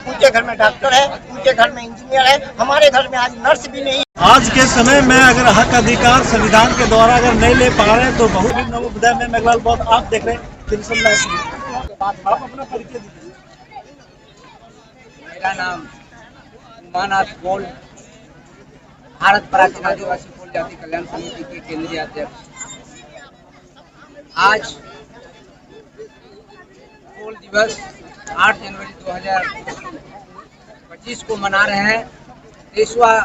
उनके घर में डॉक्टर है, उनके घर में इंजीनियर है, हमारे घर में आज नर्स भी नहीं। आज के समय में अगर हक अधिकार संविधान के द्वारा अगर नहीं ले पा रहे तो बहुत ही नवोदय में मेघलाल बहुत आप देख रहे हैं। आप अपना परिचय दीजिए। मेरा नाम उमानाथ कोल, भारत प्राचीन आदिवासी कोल जाति कल्याण समिति के केंद्रीय अध्यक्ष। आज कोल दिवस 8 जनवरी 2025 को मना रहे हैं। 23वां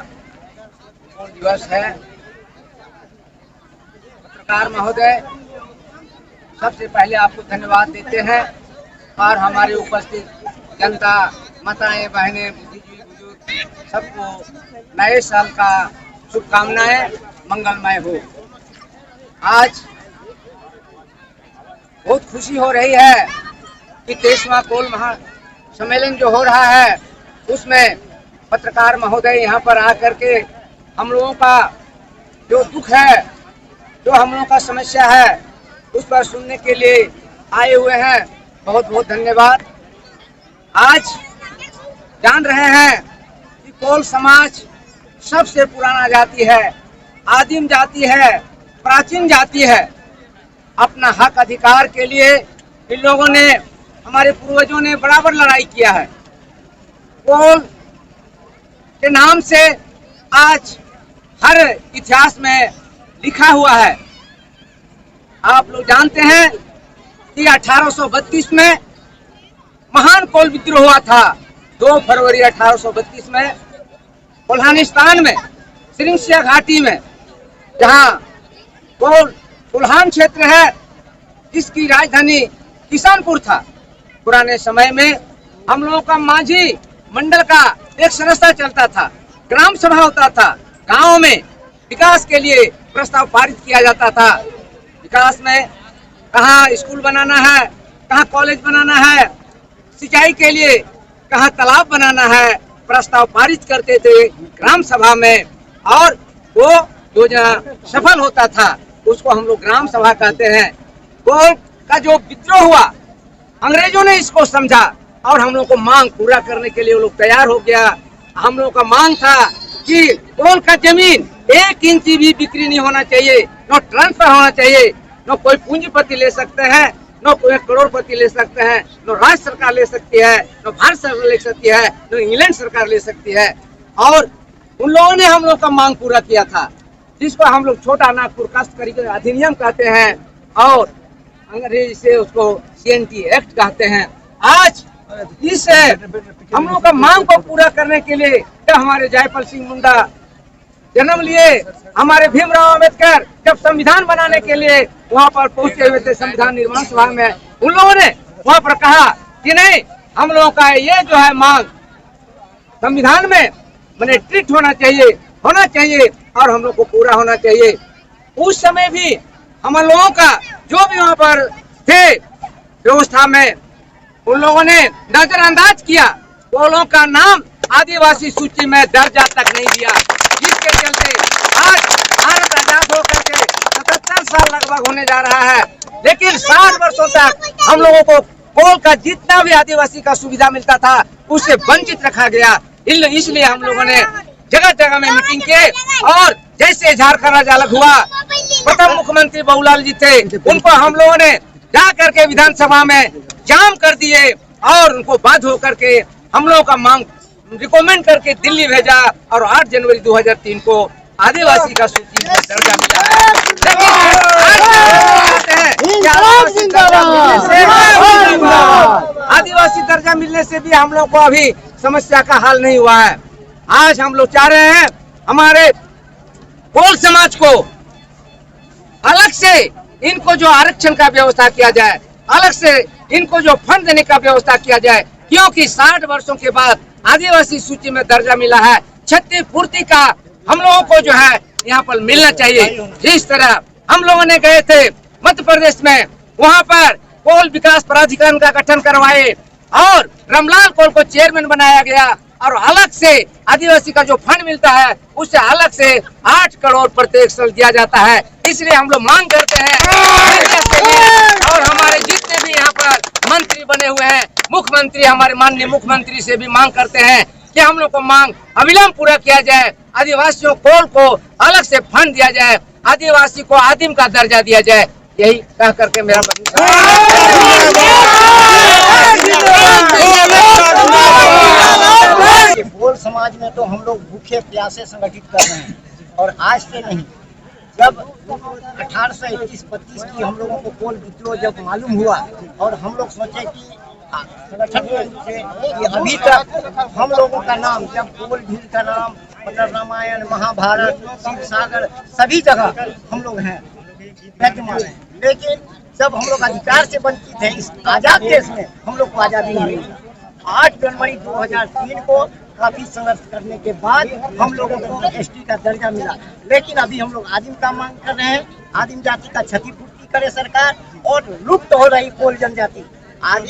कोल दिवस है। पत्रकार महोदय, सबसे पहले आपको धन्यवाद देते हैं और हमारे उपस्थित जनता, माताएं, बहनें, बुद्धिजीवी, बुजुर्ग सबको नए साल का शुभकामनाएं, मंगलमय हो। आज बहुत खुशी हो रही है कि 23वां कोल महासम्मेलन जो हो रहा है उसमें पत्रकार महोदय यहाँ पर आकर के हम लोगों का जो दुख है, जो हम लोगों का समस्या है, उस पर सुनने के लिए आए हुए हैं। बहुत बहुत धन्यवाद। आज जान रहे हैं कि कोल समाज सबसे पुराना जाति है, आदिम जाति है, प्राचीन जाति है। अपना हक अधिकार के लिए इन लोगों ने, हमारे पूर्वजों ने बराबर लड़ाई किया है। कोल के नाम से आज हर इतिहास में लिखा हुआ है। आप लोग जानते हैं कि 1832 में महान कोल विद्रोह हुआ था। 2 फरवरी 1832 में कोल्हानिस्तान में, सिरिंसिया घाटी में, जहां कोल कोल्हान क्षेत्र है, जिसकी राजधानी किसानपुर था। पुराने समय में हम लोगों का माझी मंडल का एक संस्था चलता था, ग्राम सभा होता था। गांव में विकास के लिए प्रस्ताव पारित किया जाता था। विकास में कहाँ स्कूल बनाना है, कहाँ कॉलेज बनाना है, सिंचाई के लिए कहाँ तालाब बनाना है, प्रस्ताव पारित करते थे ग्राम सभा में। और वो योजना सफल होता था, उसको हम लोग ग्राम सभा कहते हैं। कोल का जो विद्रोह हुआ, अंग्रेजों ने इसको समझा और हम लोग को मांग पूरा करने के लिए वो लोग तैयार हो गया। हम लोग का मांग था कि कोल का जमीन 1 इंच भी बिक्री नहीं होना चाहिए, न ट्रांसफर होना चाहिए। न कोई पूंजीपति ले सकते हैं, न कोई करोड़पति ले सकते हैं, न राज्य सरकार ले सकती है, न भारत सरकार ले सकती है, न इंग्लैंड सरकार ले सकती है। और उन लोगों ने हम लोग का मांग पूरा किया था, जिसको हम लोग छोटा नागपुर काश्तकारी अधिनियम कहते हैं और अंग्रेजी से उसको CNT एक्ट कहते हैं। आज इस हम लोग का मांग को पूरा करने के लिए जब हमारे जयपाल सिंह मुंडा जन्म लिए, हमारे भीमराव अंबेडकर जब संविधान बनाने के लिए वहाँ पर पहुंचे हुए थे संविधान निर्माण सभा में, उन लोगों ने वहाँ पर कहा कि नहीं, हम लोगों का ये जो है मांग संविधान में मैंने ट्रीट होना चाहिए और हम लोग को पूरा होना चाहिए। उस समय भी हम लोगों का जो भी वहाँ पर थे व्यवस्था में, उन लोगों ने नजरअंदाज किया। वो लोगों का नाम आदिवासी सूची में दर्जा तक नहीं दिया, जिसके चलते आज भारत आजाद होकर के 77 साल लगभग होने जा रहा है, लेकिन 60 वर्षों तक हम लोगों को कोल का जितना भी आदिवासी का सुविधा मिलता था उससे वंचित रखा गया। इसलिए हम लोगों ने जगह जगह में मीटिंग किए और जैसे झारखंड राज्य अलग हुआ, प्रथम मुख्यमंत्री बाबूलाल जी थे, उनको हम लोगों ने जा करके विधानसभा में जाम कर दिए और उनको बाध्य होकर के हम लोगों का मांग रिकमेंड करके दिल्ली भेजा और 8 जनवरी 2003 को आदिवासी का सूची में दर्जा मिला है। आदिवासी दर्जा मिलने से भी हम लोग को अभी समस्या का हल नहीं हुआ है। आज हम लोग चाह रहे हैं हमारे कोल समाज को अलग से इनको जो आरक्षण का व्यवस्था किया जाए, अलग से इनको जो फंड देने का व्यवस्था किया जाए, क्योंकि 60 वर्षों के बाद आदिवासी सूची में दर्जा मिला है। क्षतिपूर्ति का हम लोगों को जो है यहाँ पर मिलना चाहिए। जिस तरह हम लोगों ने गए थे मध्य प्रदेश में, वहाँ पर कोल विकास प्राधिकरण का गठन करवाए और रामलाल कोल को चेयरमैन बनाया गया और अलग से आदिवासी का जो फंड मिलता है उससे अलग से 8 करोड़ प्रत्येक साल दिया जाता है। इसलिए हम लोग मांग करते हैं और हमारे जितने भी यहाँ पर मंत्री बने हुए हैं, मुख्यमंत्री, हमारे माननीय मुख्यमंत्री से भी मांग करते हैं कि हम लोग को मांग अविलंब पूरा किया जाए। आदिवासियों कोल को अलग से फंड दिया जाए, आदिवासी को आदिम का दर्जा दिया जाए। यही कह करके मेरा कोल समाज में तो हम लोग भूखे प्यासे संगठित कर रहे हैं और आज से नहीं, जब 1821-25 की हम लोगों को कोल विद्रोह जब मालूम हुआ और हम लोग सोचे कि संगठन से कि अभी तक हम लोगों का नाम, जब कोल भील का नाम मतलब रामायण, महाभारत, शिव सागर सभी जगह हम लोग हैं विद्यमान है, लेकिन जब हम लोग अधिकार से वंचित हैं इस आजाद देश में, हम लोग को आजादी नहीं मिली। 8 जनवरी 2003 को काफी संघर्ष करने के बाद हम लोगों को एसटी का दर्जा मिला, लेकिन अभी हम लोग आदिम का मांग कर रहे हैं। आदिम जाति का क्षतिपूर्ति करे सरकार और लुप्त हो रही कोल जनजाति आज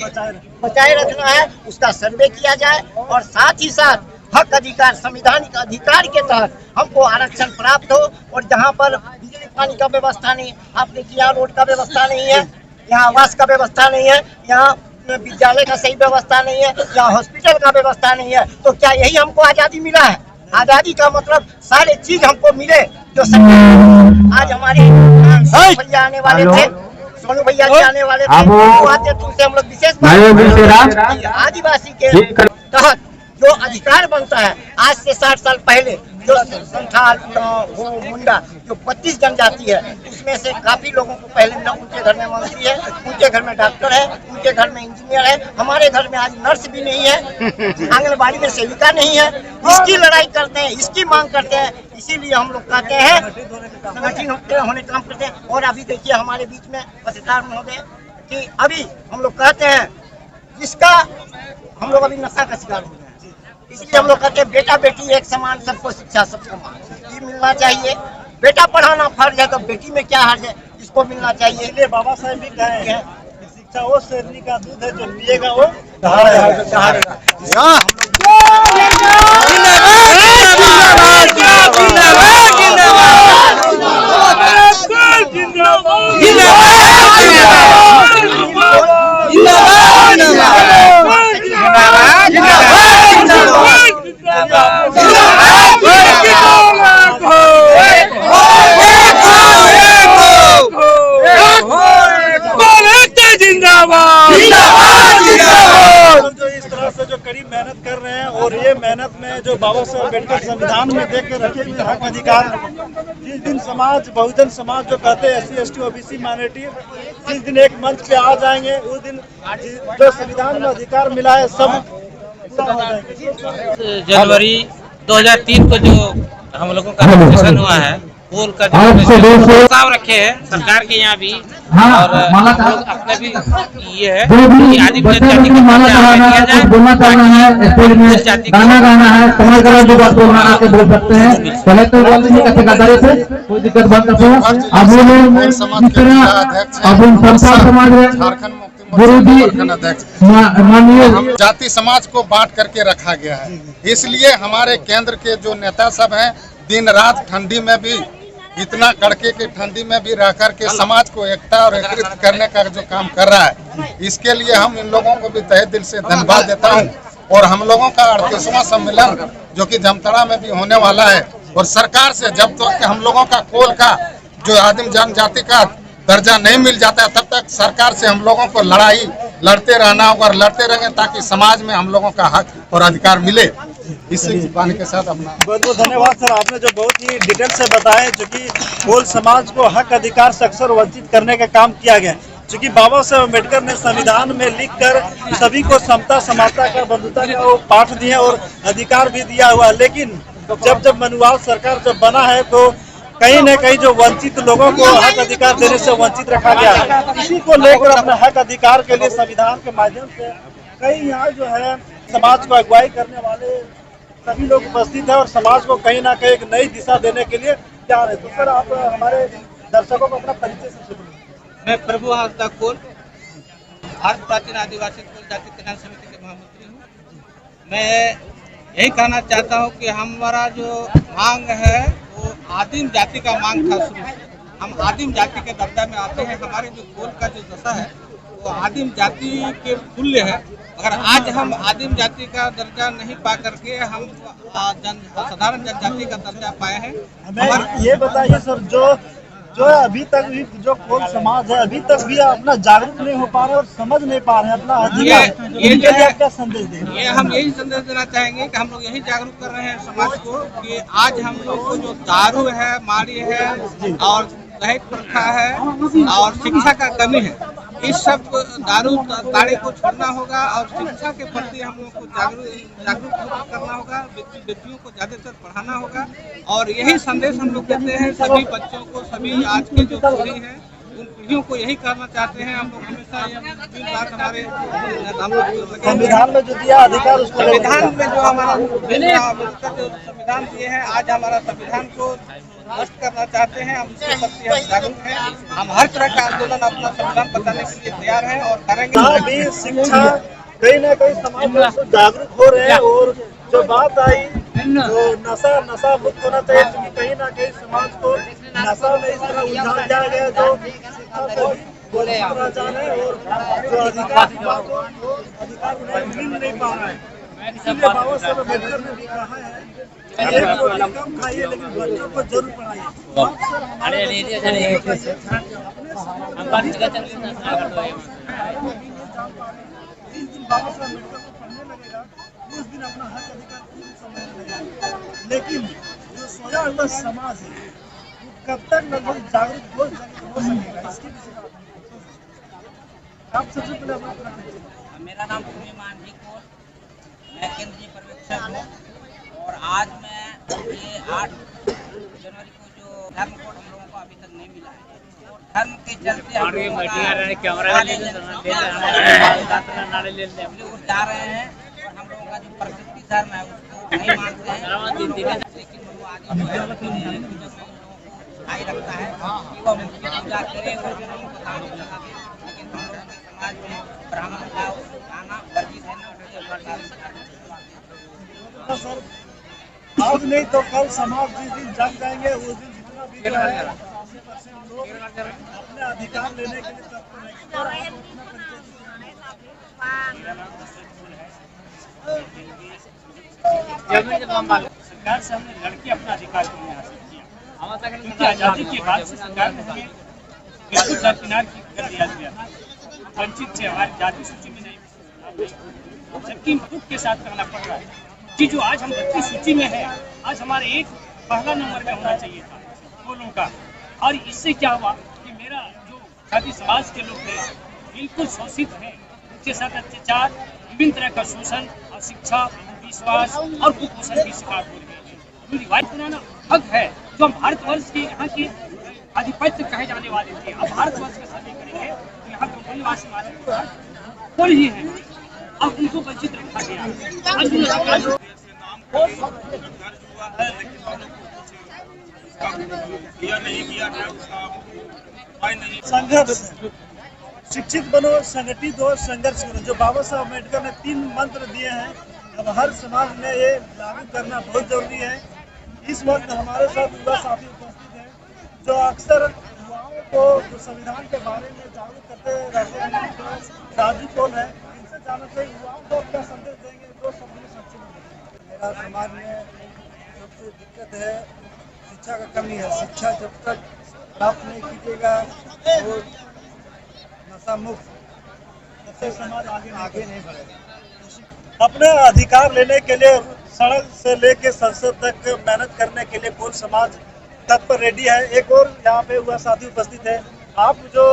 बचाए रखना है, उसका सर्वे किया जाए और साथ ही साथ हक अधिकार, संवैधानिक अधिकार के तहत हमको आरक्षण प्राप्त हो। और जहाँ पर बिजली पानी का व्यवस्था नहीं, आपने किया, रोड का व्यवस्था नहीं है, यहाँ आवास का व्यवस्था नहीं है, यहाँ विद्यालय का सही व्यवस्था नहीं है, यहाँ हॉस्पिटल का व्यवस्था नहीं है, तो क्या यही हमको आजादी मिला है? आजादी का मतलब सारे चीज हमको मिले जो आज हमारे भैया आने वाले थे, सोनू भैया जी आने वाले थे, वो आते तो उनसे हम लोग विशेष आदिवासी के तहत जो अधिकार बनता है आज से 60 साल पहले, जो संथाल, मुंडा, जो 32 जनजाति है उसमें से काफी लोगों को पहले मिला। उनके घर में मंत्री है, उनके घर में डॉक्टर है, उनके घर में इंजीनियर है, हमारे घर में आज नर्स भी नहीं है, आंगनबाड़ी में सेविका नहीं है। इसकी लड़ाई करते हैं, इसकी मांग करते हैं, इसीलिए हम लोग कहते हैं संगठित होने काम करते हैं। और अभी देखिए हमारे बीच में पत्रकार महोदय कि अभी हम लोग कहते हैं जिसका हम लोग अभी नशा का शिकार हो गए, इसलिए हम लोग कहते हैं बेटा बेटी एक समान, सबको शिक्षा सबको मान, ये मिलना चाहिए। बेटा पढ़ाना फर्ज है तो बेटी में क्या हर्ज है, इसको मिलना चाहिए। इसलिए बाबा साहब भी कहे हैं कि शिक्षा वो शेरनी का दूध है, जो पिएगा वो दहाड़ेगा। जो कड़ी मेहनत कर रहे हैं और ये मेहनत में जो बाबा साहब अम्बेडकर संविधान में देख के रखे हुए हक अधिकार, जिस दिन समाज, बहुजन समाज जो कहते हैं SC ST OBC माइनॉरिटी, जिस दिन एक मंच पे आ जाएंगे उस दिन जो संविधान में अधिकार मिला है सब पूरा हो जाएंगे। जनवरी 2003 को जो हम लोगों का रजिस्ट्रेशन हुआ है, कोल का जो प्रस्ताव रखे हैं सरकार के यहाँ भी, और लोग अपने भी ये है कि आदिम जनजाति को दर्जा दिया जाए, बोलना चाहना है, स्टेज में गाना गाना है, कमल कलर जो बात बोलना आके बोल सकते हैं। पहले तो बोल नहीं कहते गदारे से कोई दिक्कत बात करते हो। अब वो लोग जिस तरह अब उन संसार समाज में गुरु जी माननीय जाति समाज को बांट करके रखा गया है, इसलिए हमारे केंद्र के जो नेता सब हैं दिन रात ठंडी में भी, इतना कड़के की ठंडी में भी रह करके समाज को एकता और एकत्रित करने का जो काम कर रहा है, इसके लिए हम इन लोगों को भी तहे दिल से धन्यवाद देता हूं। और हम लोगों का 38वां सम्मेलन जो कि जामताड़ा में भी होने वाला है, और सरकार से जब तक हम लोगों का कोल का जो आदिम जनजाति का दर्जा नहीं मिल जाता है, तब तक सरकार से हम लोगों को लड़ाई लड़ते रहना होगा और लड़ते रहेंगे ताकि समाज में हम लोगों का हक और अधिकार मिले। इसी पानी के साथ अपना बहुत बहुत धन्यवाद सर, आपने जो बहुत ही डिटेल से बताया, जो कि कोल समाज को हक अधिकार से अक्सर वंचित करने का काम किया गया। चूँकि बाबा साहब अम्बेडकर ने संविधान में लिखकर सभी को समता, समानता का, बंधुता का वो पाठ दिया और अधिकार भी दिया हुआ, लेकिन जब मनुवाल सरकार जब बना है तो कहीं न कहीं जो वंचित लोगों को हक अधिकार देने से वंचित रखा गया है। इसी को लेकर अपने हक अधिकार के लिए संविधान के माध्यम से कई यहाँ जो है समाज को अगुवाई करने वाले सभी लोग उपस्थित हैं और समाज को कहीं ना कहीं एक नई दिशा देने के लिए जा रहे हैं। तो सर आप हमारे दर्शकों को अपना परिचय से शुरू करें। मैं प्रभु हासदा कोल, भारत प्राचीन आदिवासी कोल जाति कल्याण समिति के महामंत्री हूँ। मैं यही कहना चाहता हूँ कि हमारा जो मांग है वो आदिम जाति का मांग था शुरू से। हम आदिम जाति के दर्जा में आते हैं। हमारे जो कोल का जो दशा है वो आदिम जाति के तुल्य है। अगर आज हम आदिम जाति का दर्जा नहीं पा करके हम साधारण जनजाति का दर्जा पाए हैं। हमें ये बताइए सर, जो अभी तक भी जो कोल समाज है अभी तक भी अपना जागरूक नहीं हो पा रहे और समझ नहीं पा रहे अपना अधिकार, ये जो है क्या संदेश देंगे? ये हम यही संदेश देना चाहेंगे कि हम लोग यही जागरूक कर रहे हैं समाज को कि आज हम लोग को जो दारू है, मारी है और दहेज प्रथा है और शिक्षा का कमी है, इस सब दारू ताड़े को छोड़ना होगा और शिक्षा के प्रति हम लोग को जागरूक करना होगा। बेटियों को ज्यादातर पढ़ाना होगा और यही संदेश हम लोग देते हैं सभी बच्चों को। सभी आज के जो पीढ़ी है उन पीढ़ियों को यही करना चाहते हैं। हम लोग हमेशा दिन रात हमारे संविधान में जो दिया अधिकार, उसको संविधान में जो हमारा जो संविधान दिए हैं, आज हमारा संविधान को नष्ट करना चाहते हैं। हम इसके प्रति हम जागरूक हैं। हम हर तरह का आंदोलन अपना संविधान बचाने के लिए तैयार हैं और करेंगे। भी शिक्षा कहीं ना कहीं समाज में जागरूक हो रहे हैं और जो बात आई तो नशा मुक्त होना चाहिए, क्योंकि कहीं ना कहीं समाज को नशा में इस तरह उलझा दिया गया जो बोले और जो अधिकार उन्हें मिल नहीं पा रहा है। इसलिए बाबा साहब अम्बेडकर ने भी कहा है कि एक रोटी कम खाइए लेकिन बच्चों को जरूर पढ़ाइए। जिस दिन बाबा साहब अम्बेडकर को पढ़ने लगेगा उस दिन अपना हक अधिकार पूरी समझने लगेगा। लेकिन जो सोया हुआ समाज है वो कब तक लगभग जागरूक हो सकेगा, इसके विषय में आप सबसे पहले अपना। मेरा नाम पूर्णिमा मांझी कोल, मैं केंद्रीय पर्यवेक्षक हूँ और आज मैं ये 8 जनवरी को जो धर्म कोड हम लोगों को अभी तक नहीं मिला है और धर्म के चलते हम लोग जा रहे हैं और हम लोगों का जो प्रकृति धर्म है उसको नहीं मानते हैं। लेकिन वो आगे जो है भाई रखता है कि वो मुख्य पूजा करे और जो नहीं पता नहीं लगा दे। लेकिन हम लोगों के समाज में ब्राह्मण का गाना वर्जित है ना। सर आज नहीं तो कल समाज जिस दिन जग जाएंगे उस दिन जितना भी लोग अपने अधिकार लेने के लिए तत्पर रहेंगे। सरकार से हमने लड़के अपना अधिकार के लिए हासिल किया, क्योंकि आजादी के बाद से सरकार ने हमें बिल्कुल दरकिनार कर दिया गया, वंचित थे, हमारी जाति सूची में नहीं, जबकि दुख के साथ करना पड़ रहा है कि जो आज हम 32 सूची में है, आज हमारे एक पहला नंबर में होना चाहिए था कोलों का। और इससे क्या हुआ कि मेरा जो जाति समाज के लोग हैं बिल्कुल शोषित हैं, उनके साथ अत्याचार, विभिन्न तरह का शोषण और शिक्षा, विश्वास और कुपोषण की शिकार हो रही है। जो रिवायत पुराना हक है जो हम भारतवर्ष के यहाँ के आधिपत्य कहे जाने वाले थे, अब भारतवर्ष का सर्वे करेंगे तो यहाँ के मूलवासी वाले कोल ही है, अब उनको वंचित रखा गया। संघर्ष, शिक्षित बनो, संगठित हो, संघर्ष करो, जो बाबा साहब अम्बेडकर ने 3 मंत्र दिए हैं, अब हर समाज में ये लागू करना बहुत जरूरी है। इस वक्त हमारे साथ युवा साथी उपस्थित हैं जो अक्सर युवाओं को जो संविधान के बारे में जागरूक करते रहते हैं, जो राजू कोल है, इनसे जानना चाहिए युवाओं को क्या संदेश देंगे जो सब सच्चे में। मेरा समाज में सबसे दिक्कत है शिक्षा का कमी है। शिक्षा जब तक प्राप्त नहीं कीजिएगा तो नशा मुक्त सबसे समाज आगे नहीं बढ़ेगा। अपने अधिकार लेने के लिए सड़क से लेके संसद तक मेहनत करने के लिए कोल समाज तत्पर रेडी है। एक और यहाँ पे हुआ साथी उपस्थित है। आप जो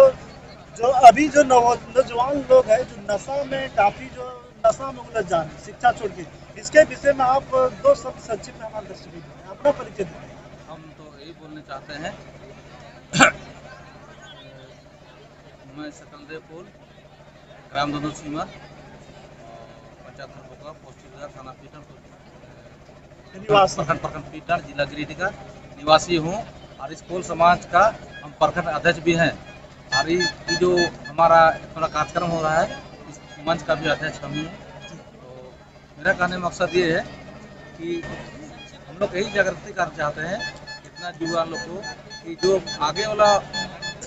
अभी जो नौजवान लोग हैं जो नशा में काफी जो नशा में उलझ जा रहे हैं शिक्षा छोड़ के, इसके विषय में आप 2 शब्द संक्षिप्त में हमारे दर्शकों को अपना परिचय दें। हम तो यही बोलना चाहते हैं मैं सकलदेव कोल, ग्राम धनु सीमा, पंचायत खरबोका, पोस्ट थाना प्रखंड पीटर, जिला गिरिडीह का निवासी हूँ और इस कोल समाज का हम प्रखंड अध्यक्ष भी हैं। और ये जो हमारा थोड़ा कार्यक्रम हो रहा है इस मंच का भी अध्यक्ष हम ही हैं। तो मेरा कहने का मकसद ये है कि हम लोग यही जागृति करना चाहते हैं इतना युवा लोग को कि जो आगे वाला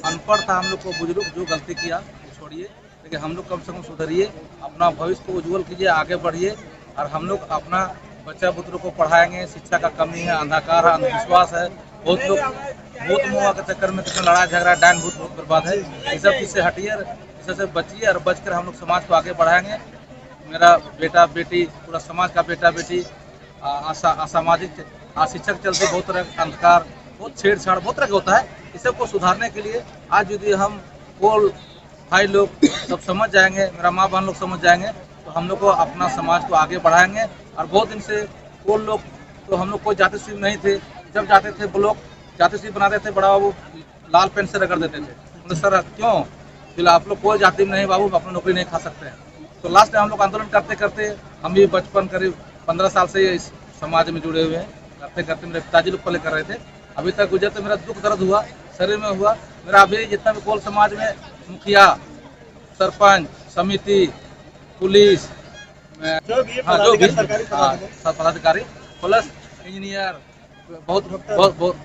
अनपढ़ था हम लोग को बुजुर्ग जो गलती किया वो छोड़िए, लेकिन हम लोग कम से कम सुधरिए, अपना भविष्य को उज्जवल कीजिए, आगे बढ़िए। और हम लोग अपना बच्चा बुतरों को पढ़ाएंगे। शिक्षा का कमी है, अंधकार है, अंधविश्वास है, बहुत लोग भूत मुआ के चक्कर में कितना लड़ाई झगड़ा डायन भूत बहुत बर्बाद है। ये सब चीज़ से हटिए, इससे बचिए और बचकर हम लोग समाज को आगे बढ़ाएंगे। मेरा बेटा बेटी पूरा समाज का बेटा बेटी असामाजिक अशिक्षक चलते बहुत तरह का अंधकार, बहुत छेड़छाड़ बहुत तरह का होता है। इस सब को सुधारने के लिए आज यदि हम कोल भाई लोग सब समझ जाएंगे, मेरा माँ बहन लोग समझ जाएंगे, तो हम लोग को अपना समाज को आगे बढ़ाएंगे। और बहुत दिन से कोल लोग तो हम लोग कोई जाति शिव नहीं थे, जब जाते थे वो लोग जाति शिव बनाते थे, बड़ा बाबू लाल पेन से रगड़ देते थे। तो सर क्यों फिर आप लोग कोई जाति में नहीं बाबू, अपनी नौकरी नहीं खा सकते हैं। तो लास्ट में हम लोग आंदोलन करते करते हम भी बचपन करीब 15 साल से इस समाज में जुड़े हुए हैं। करते करते मेरे पिताजी लोग पहले कर रहे थे, अभी तक गुजरते मेरा दुख दर्द हुआ, शरीर में हुआ। मेरा अभी जितना भी कोल समाज में मुखिया, सरपंच, समिति, पुलिस, जो भी पदाधिकारी प्लस इंजीनियर, बहुत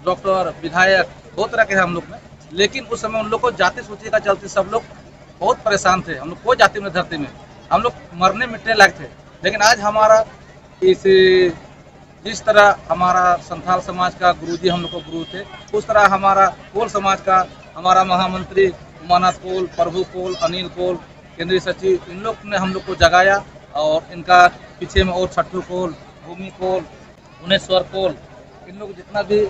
डॉक्टर, विधायक, बहुत तरह के हैं हम लोग में। लेकिन उस समय उन लोग को जाति सूची का चलते सब लोग बहुत परेशान थे। हम लोग कोई जाति में धरती में हम लोग मरने मिटने लायक थे। लेकिन आज हमारा जिस तरह हमारा संथाल समाज का गुरुजी हम लोग को गुरु थे, उस तरह हमारा कोल समाज का हमारा महामंत्री उमानाथ कोल, प्रभु कोल, अनिल कोल, केंद्रीय सचिव, इन लोग ने हम लोग को जगाया। और इनका पीछे में और छट्टू कोल, भूमि कोल, भुवनेश्वर कोल, इन लोग जितना भी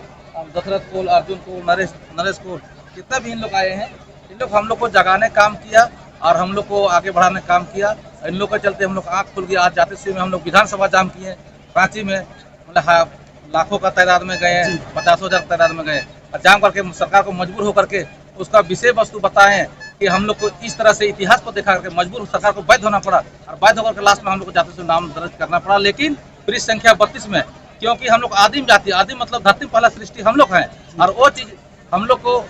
दशरथ कोल, अर्जुन कोल, नरेश कोल, जितना भी इन लोग आए हैं, इन लोग हम लोग को जगाने काम किया और हम लोग को आगे बढ़ाने काम किया। इन लोग के चलते हम लोग आँख खुल गया। आज जाति शिव में हम लोग विधानसभा जाम किए, रांची में मतलब लाखों का तादाद में गए, 50,000 तादाद में गए और जाम करके सरकार को मजबूर होकर के उसका विषय वस्तु बताएं कि हम लोग को इस तरह से इतिहास को दिखा करके मजबूर सरकार को बाध्य होना पड़ा और बाध्य होकर के लास्ट में हम लोग को जाति से नाम दर्ज करना पड़ा। लेकिन पृष्ठ संख्या 32 में, क्योंकि हम लोग आदिम जाति, आदिम मतलब धरती पहला सृष्टि हम लोग हैं। और वो चीज़ हम लोग को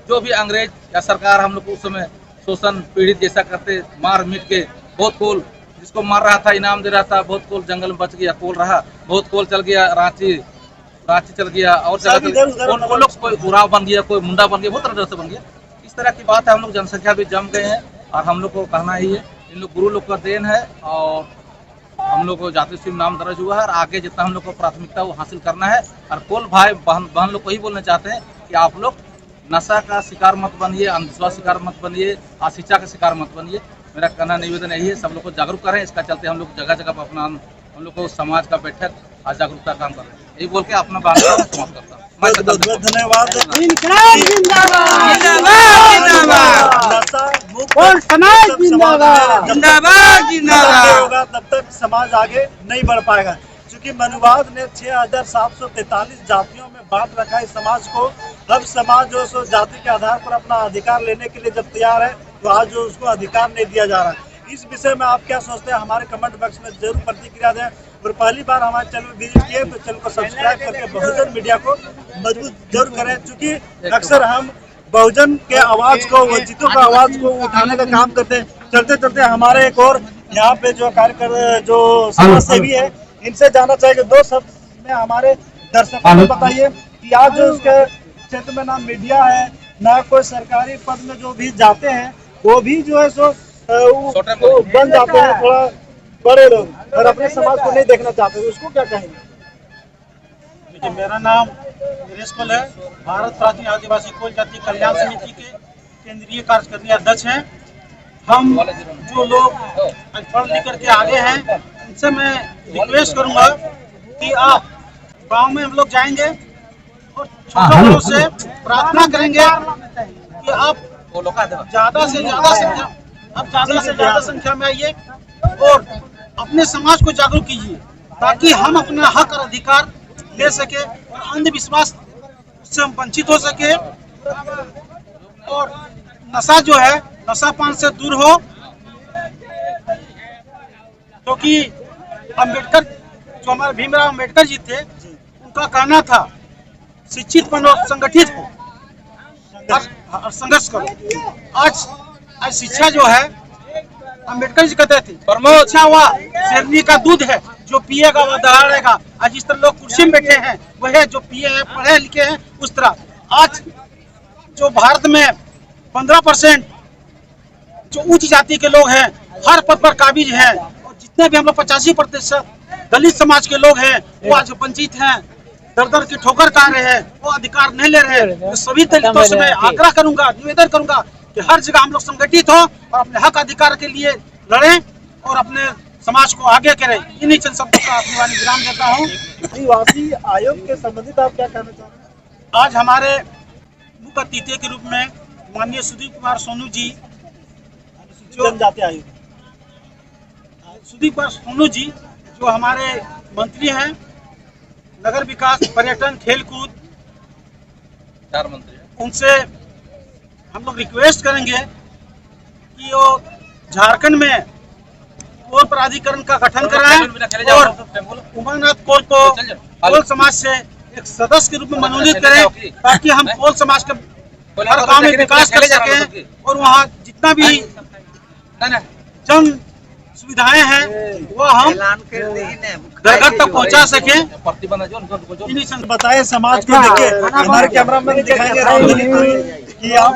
जो भी अंग्रेज या सरकार हम लोग को उस समय शोषण पीड़ित जैसा करते, मार मिट के बहुत कोल जिसको मार रहा था इनाम दे रहा था, बहुत कोल जंगल में बच गया, कोल रहा, बहुत कोल चल गया रांची चल गया और लोग कोई उराव बन गया, कोई मुंडा बन गया, बहुत तरह से बन गया। इस तरह की बात है। हम लोग जनसंख्या भी जम गए हैं और हम लोग को कहना ही है, इन लोग गुरु लोग का देन है और हम लोग को जाति शिव नाम दर्ज हुआ है और आगे जितना हम लोग को प्राथमिकता वो हासिल करना है। और कोल भाई बहन लोग को ही बोलना चाहते हैं कि आप लोग नशा का शिकार मत बनिए, अंधविश्वास शिकार मत बनिए, अशिक्षा का शिकार मत बनिए। मेरा कहना निवेदन यही है, सब लोग को जागरूक करें। इसका चलते हम लोग जगह जगह पर अपना हम लोग को समाज का बैठक आज जागरूकता काम कर रहे हैं। यही बोल के अपना बात समाप्त करता हूँ। बहुत धन्यवाद। तब तक समाज आगे नहीं बढ़ पाएगा, क्योंकि मनुवाद ने 6,743 जातियों में बांट रखा है समाज को। अब समाज जो सो जाति के आधार पर अपना अधिकार लेने के लिए जब तैयार है, तो आज जो उसको अधिकार नहीं दिया जा रहा है। इस विषय में आप क्या सोचते हैं, हमारे कमेंट बॉक्स में जरूर प्रतिक्रिया दें। और पहली बार हमारे चैनल विजिट किए तो चैनल को सब्सक्राइब करके बहुजन मीडिया को मजबूत जरूर करें, क्योंकि अक्सर हम बहुजन के आवाज को, वंचितों का आवाज को उठाने का काम करते हैं। चलते चलते हमारे एक और यहाँ पे जो कार्यकर जो समाज सेवी है, इनसे जानना चाहिए 2 शब्द में हमारे दर्शकों को बताइए कि आज जो उसके क्षेत्र में ना मीडिया है, ना कोई सरकारी पद में जो भी जाते हैं, वो भी जो है सो बन जाते हैं थोड़ा बड़े लोग और अपने समाज को नहीं देखना चाहते, उसको क्या कहेंगे? देखिए, मेरा नाम नरेश कोल है, भारत प्राचीन आदिवासी कोल जाति कल्याण समिति के केंद्रीय कार्यकारिणी अध्यक्ष हैं। हम जो लोग पढ़ लिख करके आगे हैं, उनसे मैं रिक्वेस्ट करूंगा कि आप गांव में हम लोग जाएंगे और छोटे बड़ों से प्रार्थना करेंगे कि आप ज्यादा से ज्यादा संख्या में आइए और अपने समाज को जागरूक कीजिए, ताकि हम अपना हक और अधिकार ले सके और अंधविश्वास से हम वंचित हो सके और नशा जो है, नशा पान से दूर हो। क्योंकि अम्बेडकर जो हमारे भीमराव अम्बेडकर जी थे, उनका कहना था शिक्षित बनो, संगठित हो और संघर्ष करो। आज शिक्षा जो है, अम्बेडकर जी कहते थे शिक्षा वह शेरनी का दूध है जो जो पिएगा वो दहाड़ेगा। आज जिस तरह लोग कुर्सी में बैठे हैं वह जो पिए हैं, पढ़े लिखे हैं, उस तरह आज जो भारत में 15% जो उच्च जाति के लोग हैं हर पद पर काबिज हैं, और जितने भी हम लोग 85% दलित समाज के लोग हैं वो आज वंचित हैं, दर दर की ठोकर खा रहे हैं, वो अधिकार नहीं ले रहे हैं। तो सभी दलितों से मैं आग्रह करूंगा, निवेदन करूंगा कि हर जगह हम लोग संगठित हो और अपने हक अधिकार के लिए लड़ें और अपने समाज को आगे करें। इन्हीं चंद शब्दों का अपनी वाणी विराम देता हूँ। आदिवासी आयोग के संबंधित आप क्या कहना चाह रहे हैं? आज हमारे मुख्य अतिथि के रूप में माननीय सुदीप कुमार सोनू जी, जनजाति आयोग सुदीप कुमार सोनू जी जो हमारे मंत्री हैं नगर विकास, पर्यटन, खेलकूद, 4 मंत्री, उनसे हम लोग रिक्वेस्ट करेंगे कि वो झारखंड में कोल प्राधिकरण का गठन कराएं और उमानाथ कोल को कोल समाज से एक सदस्य के रूप में मनोनीत करें, ताकि हम कोल समाज का हर गांव में विकास कर सकें और वहाँ जितना भी जन सुविधाएं हैं वो हम घर घर तक पहुँचा सकें। बताए समाज को देखिए, हमारे कैमरामैन दिखाएंगे कि आप